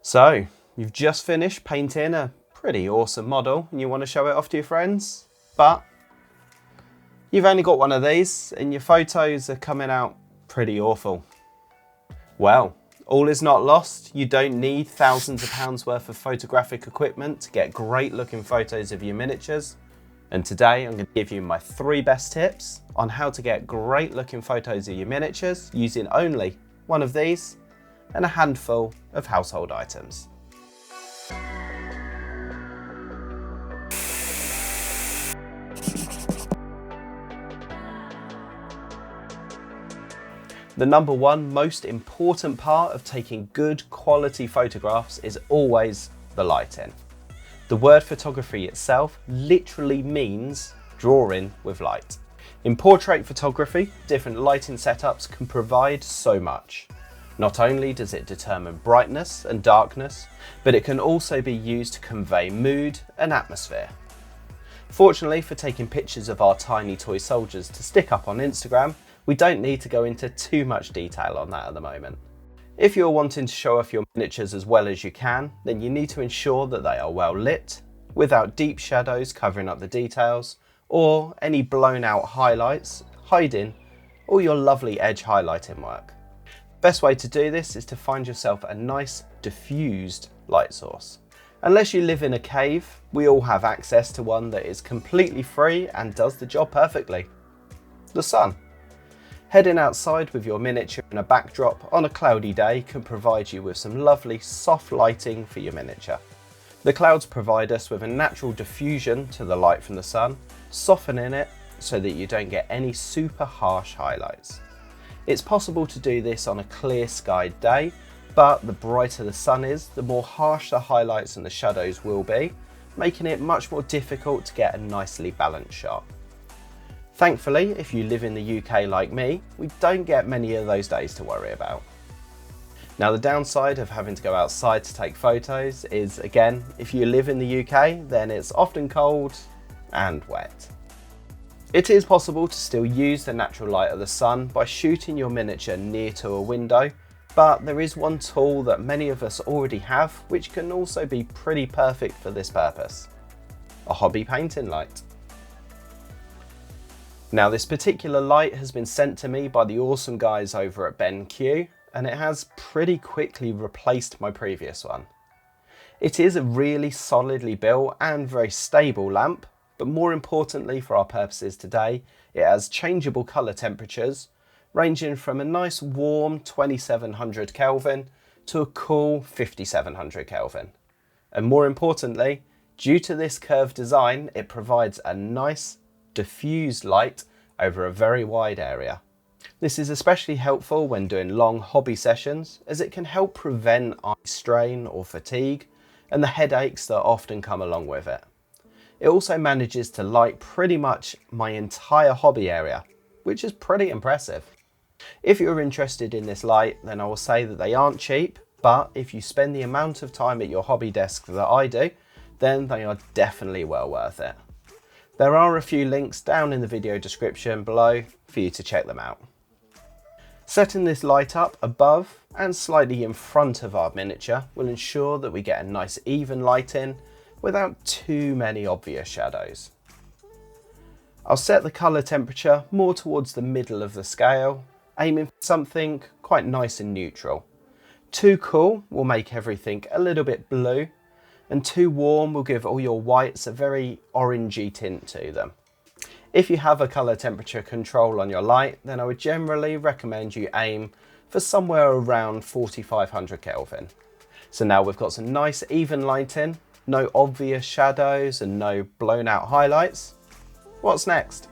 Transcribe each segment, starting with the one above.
So, you've just finished painting a pretty awesome model and you want to show it off to your friends, but you've only got one of these and your photos are coming out pretty awful. Well, all is not lost. You don't need thousands of pounds worth of photographic equipment to get great looking photos of your miniatures. And today I'm going to give you my 3 best tips on how to get great looking photos of your miniatures using only one of these and a handful of household items. The number one most important part of taking good quality photographs is always the lighting. The word photography itself literally means drawing with light. In portrait photography, different lighting setups can provide so much. Not only does it determine brightness and darkness, but it can also be used to convey mood and atmosphere. Fortunately for taking pictures of our tiny toy soldiers to stick up on Instagram, we don't need to go into too much detail on that at the moment. If you're wanting to show off your miniatures as well as you can, then you need to ensure that they are well lit, without deep shadows covering up the details, or any blown out highlights hiding all your lovely edge highlighting work. Best way to do this is to find yourself a nice diffused light source. Unless you live in a cave, we all have access to one that is completely free and does the job perfectly. The sun. Heading outside with your miniature and a backdrop on a cloudy day can provide you with some lovely soft lighting for your miniature. The clouds provide us with a natural diffusion to the light from the sun, softening it so that you don't get any super harsh highlights. It's possible to do this on a clear skied day, but the brighter the sun is, the more harsh the highlights and the shadows will be, making it much more difficult to get a nicely balanced shot. Thankfully, if you live in the UK like me, we don't get many of those days to worry about. Now, the downside of having to go outside to take photos is, again, if you live in the UK, then it's often cold and wet. It is possible to still use the natural light of the sun by shooting your miniature near to a window, but there is one tool that many of us already have, which can also be pretty perfect for this purpose: a hobby painting light. Now, this particular light has been sent to me by the awesome guys over at BenQ, and it has pretty quickly replaced my previous one. It is a really solidly built and very stable lamp, but more importantly for our purposes today, it has changeable colour temperatures, ranging from a nice warm 2700 Kelvin to a cool 5700 Kelvin. And more importantly, due to this curved design, it provides a nice diffused light over a very wide area. This is especially helpful when doing long hobby sessions, as it can help prevent eye strain or fatigue and the headaches that often come along with it. It also manages to light pretty much my entire hobby area, which is pretty impressive. If you're interested in this light, then I will say that they aren't cheap, but if you spend the amount of time at your hobby desk that I do, then they are definitely well worth it. There are a few links down in the video description below for you to check them out. Setting this light up above and slightly in front of our miniature will ensure that we get a nice even lighting without too many obvious shadows. I'll set the colour temperature more towards the middle of the scale, aiming for something quite nice and neutral. Too cool will make everything a little bit blue, and too warm will give all your whites a very orangey tint to them. If you have a colour temperature control on your light, then I would generally recommend you aim for somewhere around 4500 Kelvin. So now we've got some nice even lighting, no obvious shadows and no blown out highlights. What's next?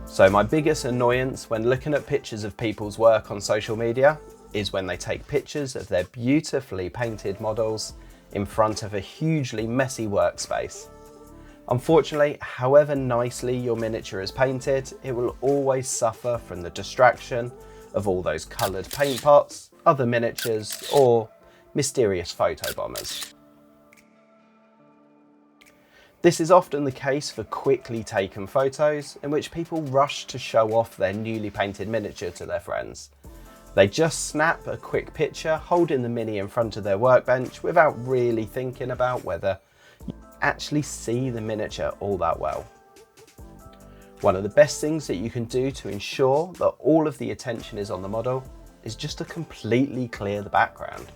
So my biggest annoyance when looking at pictures of people's work on social media is when they take pictures of their beautifully painted models in front of a hugely messy workspace. Unfortunately, however nicely your miniature is painted, it will always suffer from the distraction of all those coloured paint pots, other miniatures, or mysterious photo bombers. This is often the case for quickly taken photos in which people rush to show off their newly painted miniature to their friends. They just snap a quick picture holding the Mini in front of their workbench without really thinking about whether you actually see the miniature all that well. One of the best things that you can do to ensure that all of the attention is on the model is just to completely clear the background.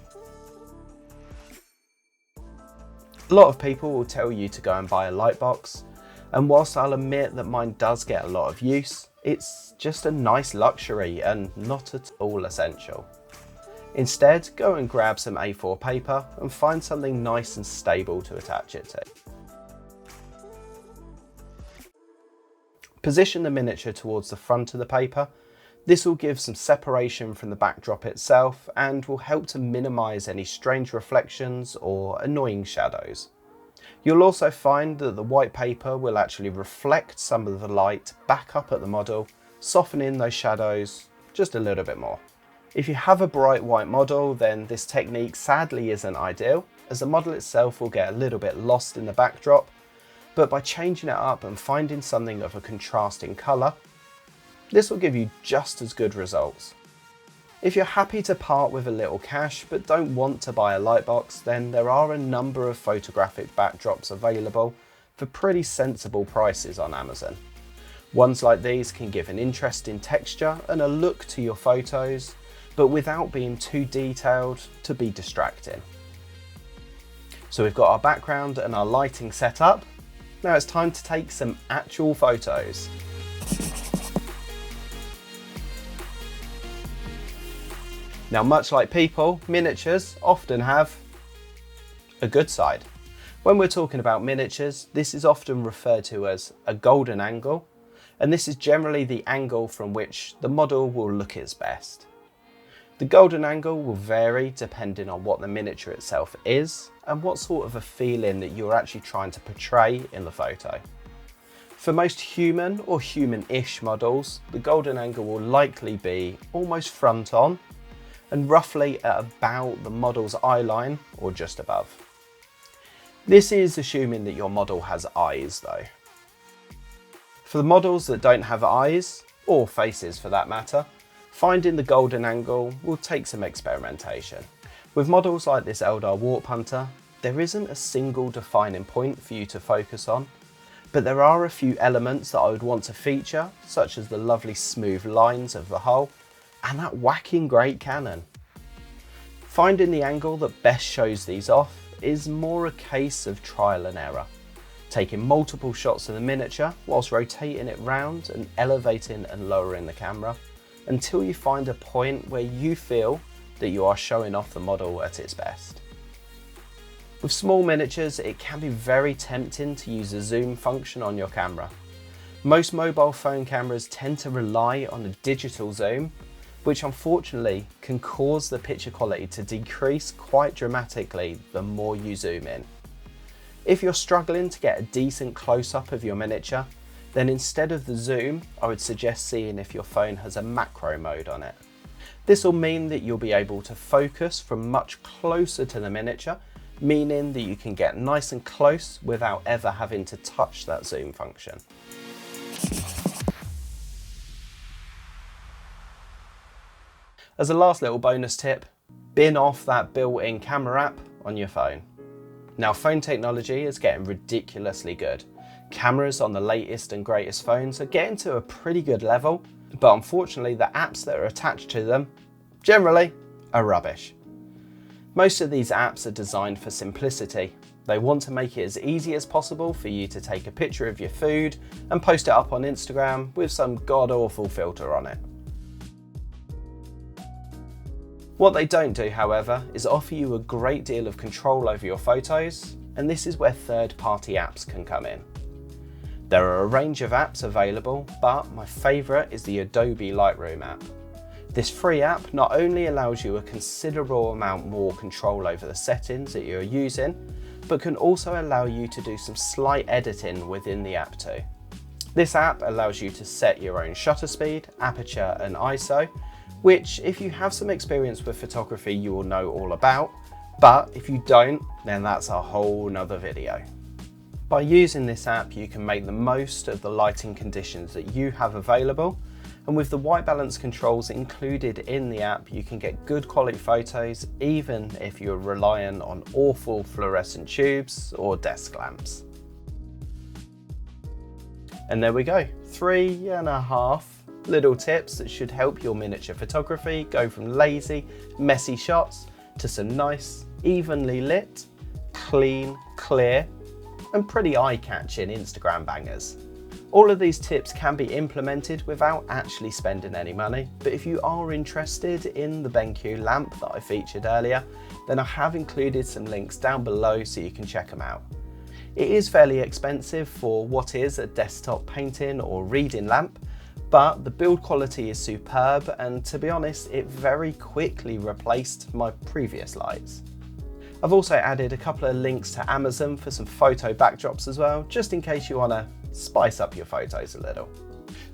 A lot of people will tell you to go and buy a light box, and whilst I'll admit that mine does get a lot of use, it's just a nice luxury and not at all essential. Instead, go and grab some A4 paper and find something nice and stable to attach it to. Position the miniature towards the front of the paper. This will give some separation from the backdrop itself and will help to minimise any strange reflections or annoying shadows. You'll also find that the white paper will actually reflect some of the light back up at the model, softening those shadows just a little bit more. If you have a bright white model, then this technique sadly isn't ideal, as the model itself will get a little bit lost in the backdrop, but by changing it up and finding something of a contrasting colour, this will give you just as good results. If you're happy to part with a little cash but don't want to buy a light box, then there are a number of photographic backdrops available for pretty sensible prices on Amazon. Ones like these can give an interesting texture and a look to your photos, but without being too detailed to be distracting. So we've got our background and our lighting set up. Now it's time to take some actual photos. Now, much like people, miniatures often have a good side. When we're talking about miniatures, this is often referred to as a golden angle, and this is generally the angle from which the model will look its best. The golden angle will vary depending on what the miniature itself is and what sort of a feeling that you're actually trying to portray in the photo. For most human or human-ish models, the golden angle will likely be almost front on and roughly at about the model's eye line or just above. This is assuming that your model has eyes though. For the models that don't have eyes, or faces for that matter, finding the golden angle will take some experimentation. With models like this Eldar Warp Hunter, there isn't a single defining point for you to focus on, but there are a few elements that I would want to feature, such as the lovely smooth lines of the hull and that whacking great cannon. Finding the angle that best shows these off is more a case of trial and error, taking multiple shots of the miniature whilst rotating it round and elevating and lowering the camera until you find a point where you feel that you are showing off the model at its best. With small miniatures, it can be very tempting to use the zoom function on your camera. Most mobile phone cameras tend to rely on a digital zoom, which unfortunately can cause the picture quality to decrease quite dramatically the more you zoom in. If you're struggling to get a decent close-up of your miniature, then instead of the zoom, I would suggest seeing if your phone has a macro mode on it. This will mean that you'll be able to focus from much closer to the miniature, meaning that you can get nice and close without ever having to touch that zoom function. As a last little bonus tip, bin off that built-in camera app on your phone. Now, phone technology is getting ridiculously good. Cameras on the latest and greatest phones are getting to a pretty good level, but unfortunately the apps that are attached to them generally are rubbish. Most of these apps are designed for simplicity. They want to make it as easy as possible for you to take a picture of your food and post it up on Instagram with some god-awful filter on it. What they don't do, however, is offer you a great deal of control over your photos, and this is where third-party apps can come in. There are a range of apps available, but my favourite is the Adobe Lightroom app. This free app not only allows you a considerable amount more control over the settings that you're using, but can also allow you to do some slight editing within the app too. This app allows you to set your own shutter speed, aperture and ISO, which if you have some experience with photography you will know all about, but if you don't, then that's a whole nother video. By using this app, you can make the most of the lighting conditions that you have available, and with the white balance controls included in the app, you can get good quality photos even if you're relying on awful fluorescent tubes or desk lamps. And there we go, 3.5 little tips that should help your miniature photography go from lazy, messy shots to some nice, evenly lit, clean, clear, and pretty eye-catching Instagram bangers. All of these tips can be implemented without actually spending any money, but if you are interested in the BenQ lamp that I featured earlier, then I have included some links down below so you can check them out. It is fairly expensive for what is a desktop painting or reading lamp, but the build quality is superb, and to be honest, it very quickly replaced my previous lights. I've also added a couple of links to Amazon for some photo backdrops as well, just in case you want to spice up your photos a little.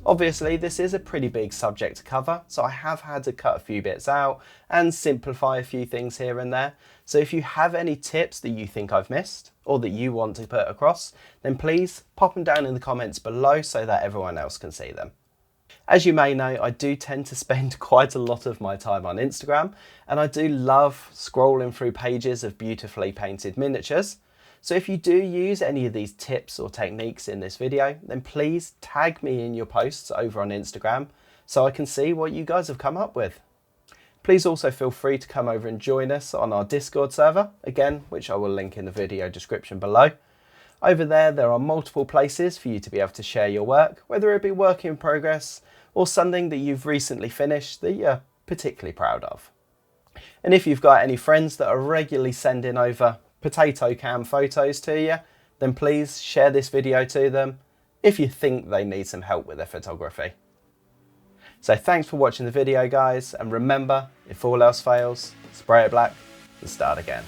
Obviously, this is a pretty big subject to cover, so I have had to cut a few bits out and simplify a few things here and there. So if you have any tips that you think I've missed or that you want to put across, then please pop them down in the comments below so that everyone else can see them. As you may know, I do tend to spend quite a lot of my time on Instagram, and I do love scrolling through pages of beautifully painted miniatures. So if you do use any of these tips or techniques in this video, then please tag me in your posts over on Instagram so I can see what you guys have come up with. Please also feel free to come over and join us on our Discord server, again, which I will link in the video description below. Over there are multiple places for you to be able to share your work, whether it be work in progress or something that you've recently finished that you're particularly proud of. And if you've got any friends that are regularly sending over potato cam photos to you, then please share this video to them if you think they need some help with their photography. So thanks for watching the video, guys, and remember, if all else fails, spray it black and start again.